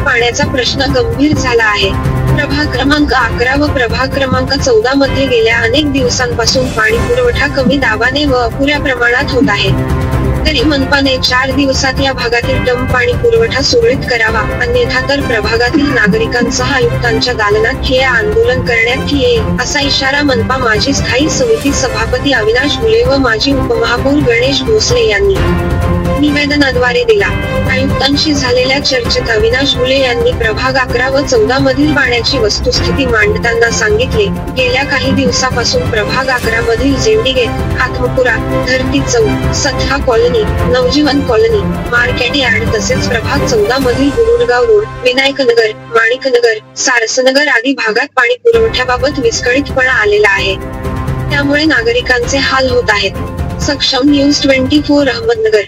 पाण्याचा प्रश्न गंभीर झाला आहे। प्रभाग क्रमांक 11 व प्रभाग क्रमांक 14 मध्ये गेल्या अनेक दिवसांपासून पाणी पुरवठा कमी दाबाने व अपुऱ्या प्रमाणात होत आहे। तरी मनपाने 4 दिवसात या भागातील डॅम पाणी पुरवठा सुरळीत करावा, अन्यथा तर प्रभागातील नागरिकांसह आयुक्तांच्या दालनात ठिय्या आंदोलन करण्यात येईल, असा इशारा मनपा माजी स्थायी समिती सभापती अविनाश घुले व माजी उपमहापौर गणेश भोसले यांनी निवेदनाद्वारे दिला। आयुक्तांशी झालेल्या चर्चेत अविनाश घुले यांनी प्रभाग 11 व 14 मधील पाण्याची वस्तुस्थिती मांडताना सांगितले, गेल्या काही दिवसापासून प्रभाग 11 मधील झेंडीगेट, हातमपुरा, धरती चौक, सथ्था कॉलनी, नवजीवन कॉलनी, मार्केट यार्ड तसेच प्रभाग 14 मधील गुरुडगाव रोड, विनायकनगर, माणिकनगर, सारसनगर आदी भागात पाणी पुरवठ्याबाबत विस्कळीतपणा आलेला आहे। त्यामुळे नागरिकांचे हाल होत आहेत। सक्षम न्यूज 24 अहमदनगर।